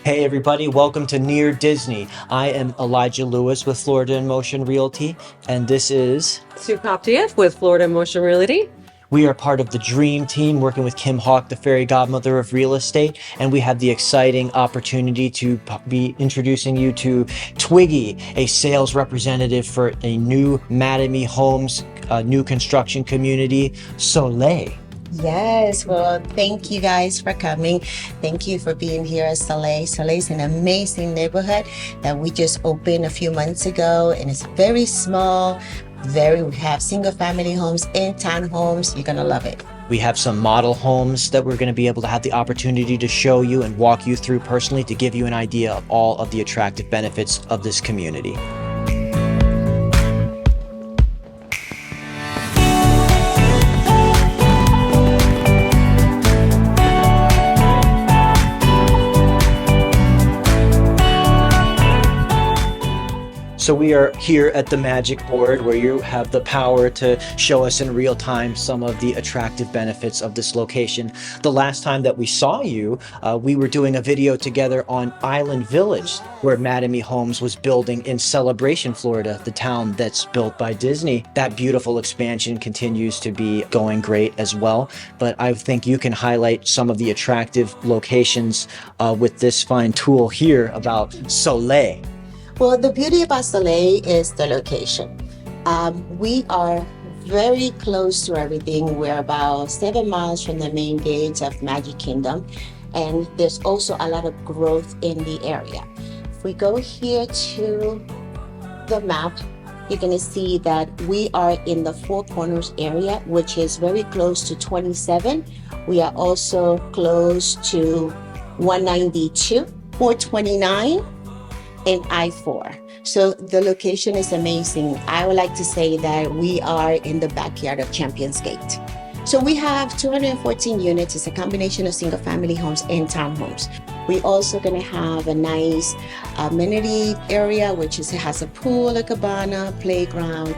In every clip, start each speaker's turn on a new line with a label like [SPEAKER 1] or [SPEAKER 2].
[SPEAKER 1] Hey everybody, welcome to Near Disney. I am Elijah Lewis with Florida in Motion Realty, and this is
[SPEAKER 2] Sue Koptiev with Florida Motion Realty.
[SPEAKER 1] we are part of the Dream Team working with Kim Hawk, the fairy godmother of real estate, and we have the exciting opportunity to be introducing you to Twiggy, a sales representative for a new Mattamy Homes, new construction community, Soleil.
[SPEAKER 3] Yes, well, thank you guys for coming. Thank you for being here at Soleil. Soleil is an amazing neighborhood that we just opened a few months ago, and it's very small. We have single family homes and townhomes. You're gonna love it.
[SPEAKER 1] We have some model homes that we're going to be able to have the opportunity to show you and walk you through personally to give you an idea of all of the attractive benefits of this community. So we are here at the Magic Board where you have the power to show us in real time some of the attractive benefits of this location. The last time that we saw you, we were doing a video together on Island Village where Mattamy Homes was building in Celebration, Florida, the town that's built by Disney. That beautiful expansion continues to be going great as well. But I think you can highlight some of the attractive locations with this fine tool here about Soleil.
[SPEAKER 3] Well, the beauty about Soleil is the location. We are very close to everything. We're about 7 miles from the main gates of Magic Kingdom, and there's also a lot of growth in the area. If we go here to the map, you're going to see that we are in the Four Corners area, which is very close to 27. We are also close to 192, 429. And I-4. So the location is amazing. I would like to say that we are in the backyard of Champions Gate. So we have 214 units. It's a combination of single family homes and townhomes. We also gonna have a nice amenity area, which has a pool, a cabana, playground,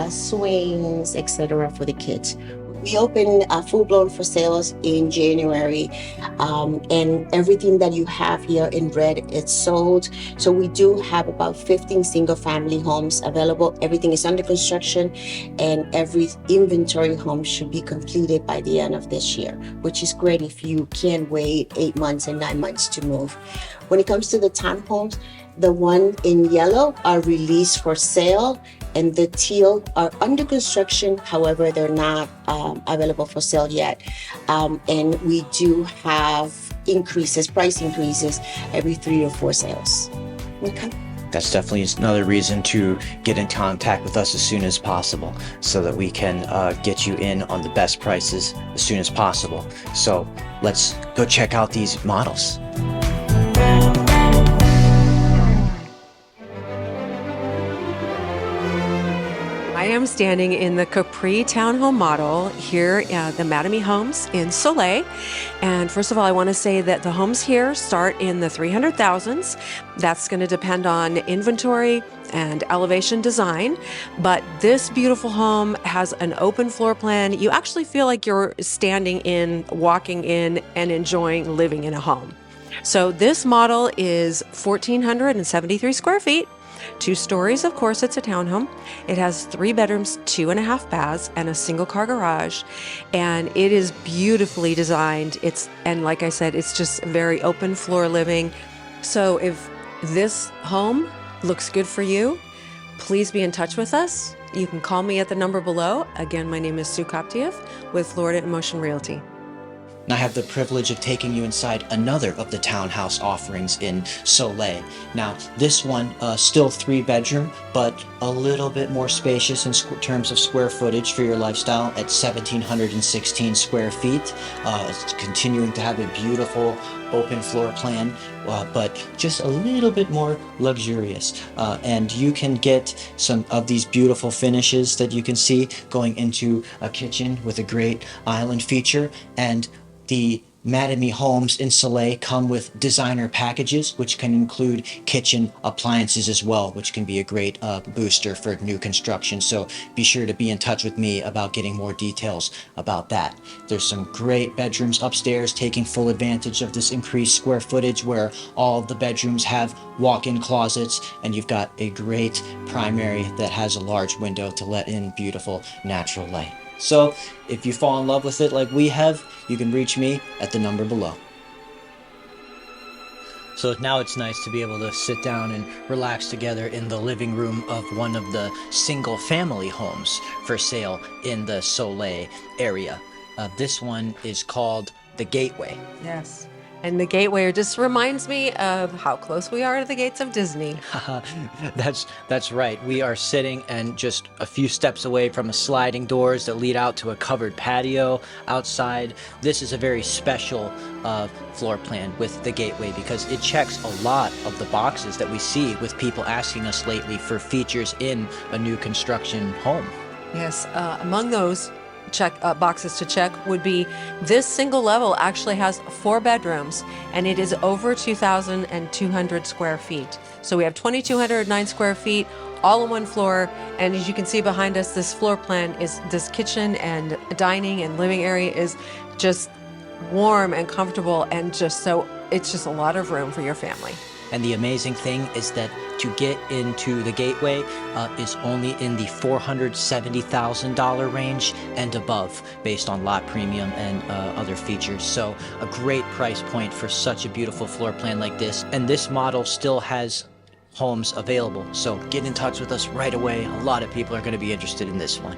[SPEAKER 3] swings, etc. for the kids. We opened full-blown for sales in January, and everything that you have here in red, it's sold. So we do have about 15 single-family homes available. Everything is under construction, and every inventory home should be completed by the end of this year, which is great if you can't wait 8 months and 9 months to move. When it comes to the townhomes, the one in yellow are released for sale, and the teal are under construction. However, they're not available for sale yet. And we do have price increases every 3 or 4 sales. Okay.
[SPEAKER 1] That's definitely another reason to get in contact with us as soon as possible so that we can get you in on the best prices as soon as possible. So let's go check out these models.
[SPEAKER 2] I am standing in the Capri Townhome model here at the Mattamy Homes in Soleil. And first of all, I want to say that the homes here start in the 300,000s. That's going to depend on inventory and elevation design. But this beautiful home has an open floor plan. You actually feel like you're standing in, walking in, and enjoying living in a home. So this model is 1,473 square feet. 2 stories, of course, it's a townhome. It has 3 bedrooms, 2.5 baths, and a single car garage. And it is beautifully designed. And like I said, it's just very open floor living. So if this home looks good for you, please be in touch with us. You can call me at the number below. Again, my name is Sue Koptiev with Florida in Motion Realty.
[SPEAKER 1] And I have the privilege of taking you inside another of the townhouse offerings in Soleil. Now, this one, still 3-bedroom, but a little bit more spacious in terms of square footage for your lifestyle at 1,716 square feet. It's continuing to have a beautiful open floor plan, but just a little bit more luxurious. And you can get some of these beautiful finishes that you can see going into a kitchen with a great island feature, and the Mattamy Homes in Soleil come with designer packages, which can include kitchen appliances as well, which can be a great booster for new construction. So be sure to be in touch with me about getting more details about that. There's some great bedrooms upstairs, taking full advantage of this increased square footage where all of the bedrooms have walk-in closets, and you've got a great primary that has a large window to let in beautiful natural light. So if you fall in love with it like we have, you can reach me at the number below. So now it's nice to be able to sit down and relax together in the living room of one of the single family homes for sale in the Soleil area. This one is called the Gateway.
[SPEAKER 2] Yes. And the Gateway just reminds me of how close we are to the gates of Disney.
[SPEAKER 1] That's right. We are sitting and just a few steps away from sliding doors that lead out to a covered patio outside. This is a very special floor plan with the Gateway because it checks a lot of the boxes that we see with people asking us lately for features in a new construction home.
[SPEAKER 2] Yes, among those boxes to check would be this single level actually has 4 bedrooms and it is over 2,200 square feet. So we have 2,209 square feet all on one floor, and as you can see behind us, this floor plan is this kitchen and dining and living area is just warm and comfortable, and it's just a lot of room for your family.
[SPEAKER 1] And the amazing thing is that to get into the Gateway is only in the $470,000 range and above based on lot premium and other features. So a great price point for such a beautiful floor plan like this. And this model still has homes available. So get in touch with us right away. A lot of people are going to be interested in this one.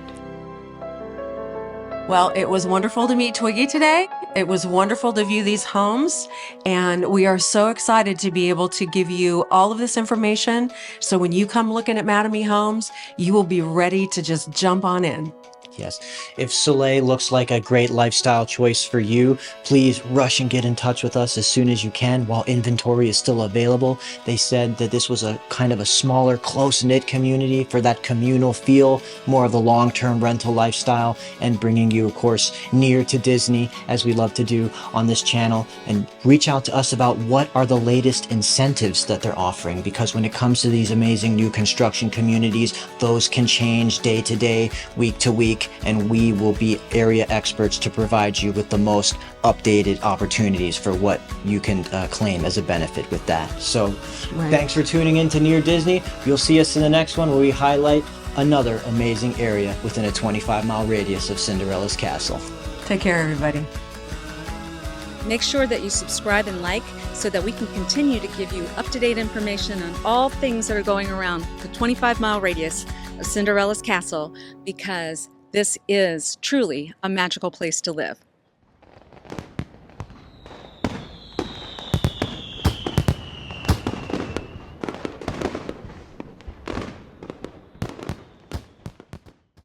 [SPEAKER 2] Well, it was wonderful to meet Twiggy today. It was wonderful to view these homes, and we are so excited to be able to give you all of this information. So when you come looking at Mattamy Homes, you will be ready to just jump on in.
[SPEAKER 1] Yes. If Soleil looks like a great lifestyle choice for you, please rush and get in touch with us as soon as you can while inventory is still available. They said that this was a kind of a smaller, close-knit community for that communal feel, more of the long-term rental lifestyle, and bringing you, of course, near to Disney, as we love to do on this channel. And reach out to us about what are the latest incentives that they're offering, because when it comes to these amazing new construction communities, those can change day to day, week to week, and we will be area experts to provide you with the most updated opportunities for what you can claim as a benefit with that. So Thanks for tuning in to Near Disney. You'll see us in the next one where we highlight another amazing area within a 25-mile radius of Cinderella's castle.
[SPEAKER 2] Take care, everybody.
[SPEAKER 4] Make sure that you subscribe and like so that we can continue to give you up-to-date information on all things that are going around the 25-mile radius of Cinderella's castle, because this is truly a magical place to live.